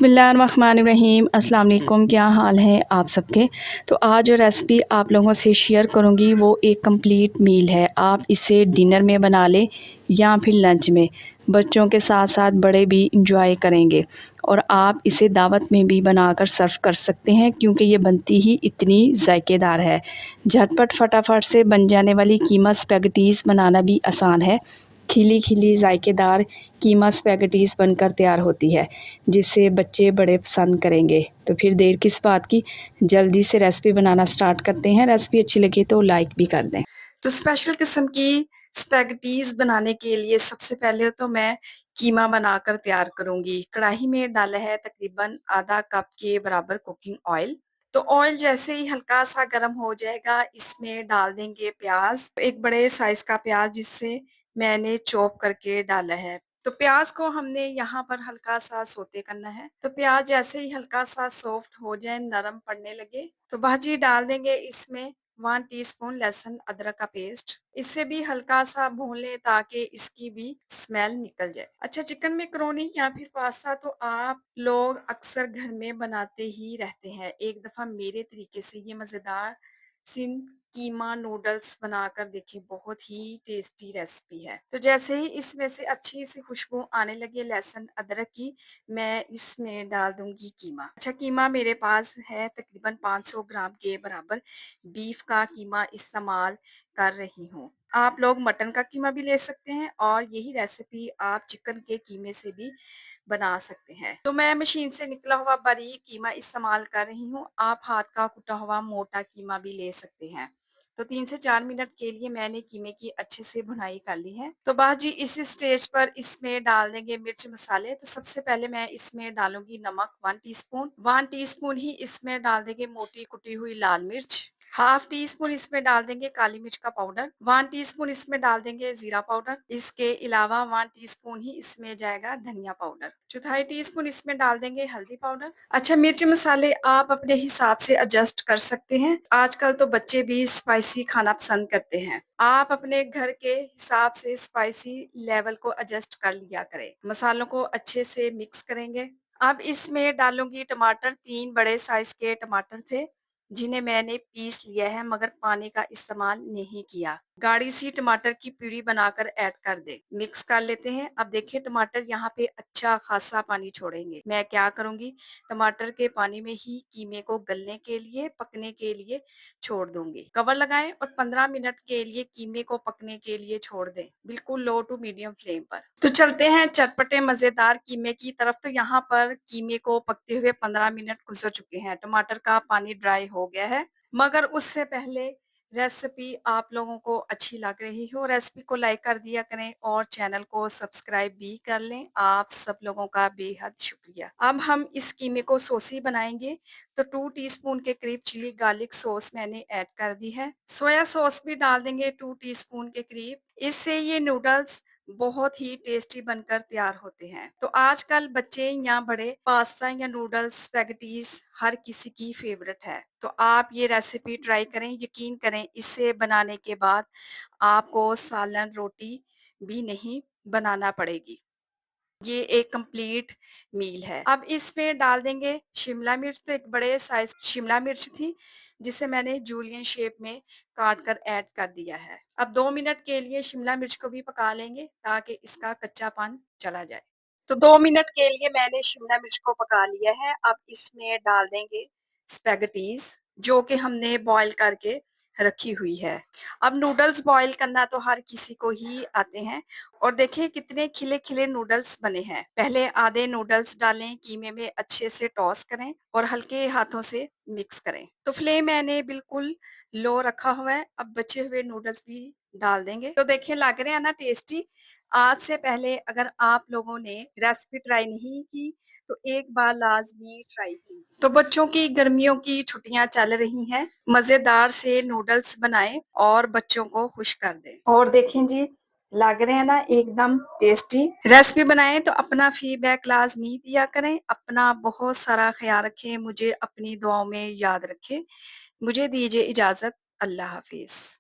बिस्मिल्लाहिर्रहमानिर्रहीम अस्सलाम वालेकुम। क्या हाल है आप सबके। तो आज जो रेसिपी आप लोगों से शेयर करूंगी वो एक कंप्लीट मील है। आप इसे डिनर में बना लें या फिर लंच में, बच्चों के साथ साथ बड़े भी इंजॉय करेंगे। और आप इसे दावत में भी बनाकर सर्व कर सकते हैं क्योंकि ये बनती ही इतनी जायकेदार है। झटपट फटाफट से बन जाने वाली कीमा स्पैगेटीज़ बनाना भी आसान है। खिली खिली जायकेदार कीमा स्पैगेटीज़ बनकर तैयार होती है जिसे बच्चे बड़े पसंद करेंगे। तो फिर देर किस बात की, जल्दी से रेसिपी बनाना स्टार्ट करते हैं। रेसिपी अच्छी लगे तो लाइक भी कर दें। तो स्पेशल किस्म की स्पैगेटीज़ बनाने के लिए सबसे पहले तो मैं कीमा बनाकर तैयार करूंगी। कढ़ाई में डाला है तकरीबन आधा कप के बराबर कुकिंग ऑयल। तो ऑयल जैसे ही हल्का सा गर्म हो जाएगा इसमें डाल देंगे प्याज, एक बड़े साइज का प्याज जिससे मैंने चॉप करके डाला है। तो प्याज को हमने यहाँ पर हल्का सा सोते करना है। तो प्याज जैसे ही हल्का सा सॉफ्ट हो जाए, नरम पड़ने लगे, तो भाजी डाल देंगे इसमें 1 टीस्पून लहसुन अदरक का पेस्ट। इसे भी हल्का सा भून लें ताकि इसकी भी स्मेल निकल जाए। अच्छा, चिकन मैकरोनी या फिर पास्ता तो आप लोग अक्सर घर में बनाते ही रहते हैं। एक दफा मेरे तरीके से ये मजेदार सिन कीमा नूडल्स बनाकर देखिए, बहुत ही टेस्टी रेसिपी है। तो जैसे ही इसमें से अच्छी सी खुशबू आने लगे लहसुन अदरक की, मैं इसमें डाल दूंगी कीमा। अच्छा, कीमा मेरे पास है तकरीबन 500 ग्राम के बराबर बीफ का कीमा इस्तेमाल कर रही हूँ। आप लोग मटन का कीमा भी ले सकते हैं और यही रेसिपी आप चिकन के कीमे से भी बना सकते हैं। तो मैं मशीन से निकला हुआ बारीक कीमा इस्तेमाल कर रही हूँ। आप हाथ का कुटा हुआ मोटा कीमा भी ले सकते हैं। तो 3 से 4 मिनट के लिए मैंने कीमे की अच्छे से भुनाई कर ली है। तो बाजी इस स्टेज पर इसमें डाल देंगे मिर्च मसाले। तो सबसे पहले मैं इसमें डालूंगी नमक 1 टीस्पून। 1 टीस्पून ही इसमें डाल देंगे मोटी कुटी हुई लाल मिर्च। हाफ टी स्पून इसमें डाल देंगे काली मिर्च का पाउडर। 1 टीस्पून इसमें डाल देंगे जीरा पाउडर। इसके अलावा 1 टीस्पून ही इसमें जाएगा धनिया पाउडर। चौथाई टीस्पून इसमें डाल देंगे हल्दी पाउडर। अच्छा, मिर्च मसाले आप अपने हिसाब से एडजस्ट कर सकते हैं। आजकल तो बच्चे भी स्पाइसी खाना पसंद करते हैं। आप अपने घर के हिसाब से स्पाइसी लेवल को एडजस्ट कर लिया करें। मसालों को अच्छे से मिक्स करेंगे। अब इसमें डालूंगी टमाटर। 3 बड़े साइज के टमाटर थे जिन्हें मैंने पीस लिया है मगर पानी का इस्तेमाल नहीं किया। गाढ़ी सी टमाटर की प्यूरी बनाकर ऐड कर दे। मिक्स कर लेते हैं। अब देखिए टमाटर यहाँ पे अच्छा खासा पानी छोड़ेंगे। मैं क्या करूंगी, टमाटर के पानी में ही कीमे को गलने के लिए, पकने के लिए छोड़ दूंगी। कवर लगाएं और 15 मिनट के लिए कीमे को पकने के लिए छोड़ दें, बिल्कुल लो टू मीडियम फ्लेम पर। तो चलते हैं चटपटे मजेदार कीमे की तरफ। तो यहाँ पर कीमे को पकते हुए 15 मिनट गुजर चुके हैं। टमाटर का पानी ड्राई हो गया है। मगर उससे पहले रेसिपी आप लोगों को अच्छी लग रही हो, रेसिपी को लाइक कर दिया करें और चैनल को सब्सक्राइब भी कर लें। आप सब लोगों का बेहद शुक्रिया। अब हम इस कीमे को सॉसी बनाएंगे। तो 2 टीस्पून के करीब चिली गार्लिक सॉस मैंने ऐड कर दी है। सोया सॉस भी डाल देंगे 2 टीस्पून के करीब। इससे ये नूडल्स बहुत ही टेस्टी बनकर तैयार होते हैं। तो आजकल बच्चे या बड़े पास्ता या नूडल्स स्पैगेटीज हर किसी की फेवरेट है। तो आप ये रेसिपी ट्राई करें, यकीन करें इसे बनाने के बाद आपको सालन रोटी भी नहीं बनाना पड़ेगी। ये एक कंप्लीट मील है। अब इसमें डाल देंगे शिमला मिर्च। तो एक बड़े साइज शिमला मिर्च थी जिसे मैंने जूलियन शेप में काट कर ऐड कर दिया है। अब 2 मिनट के लिए शिमला मिर्च को भी पका लेंगे ताकि इसका कच्चापन चला जाए। तो 2 मिनट के लिए मैंने शिमला मिर्च को पका लिया है। अब इसमें डाल देंगे स्पैगेटीज जो कि हमने बॉईल करके रखी हुई है। अब नूडल्स बॉईल करना तो हर किसी को ही आते हैं। और देखिए कितने खिले खिले नूडल्स बने हैं। पहले आधे नूडल्स डालें, कीमे में अच्छे से टॉस करें और हल्के हाथों से मिक्स करें। तो फ्लेम मैंने बिल्कुल लो रखा हुआ है। अब बचे हुए नूडल्स भी डाल देंगे। तो देखिए लग रहे हैं ना टेस्टी। आज से पहले अगर आप लोगों ने रेसिपी ट्राई नहीं की तो एक बार लाजमी ट्राई कीजिए। तो बच्चों की गर्मियों की छुट्टियां चल रही हैं, मजेदार से नूडल्स बनाएं और बच्चों को खुश कर दें। और देखें जी, लग रहे हैं ना एकदम टेस्टी। रेसिपी बनाएं तो अपना फीडबैक लाजमी दिया करें। अपना बहुत सारा ख्याल रखें, मुझे अपनी दुआओं में याद रखें। मुझे दीजिए इजाजत। अल्लाह हाफिज।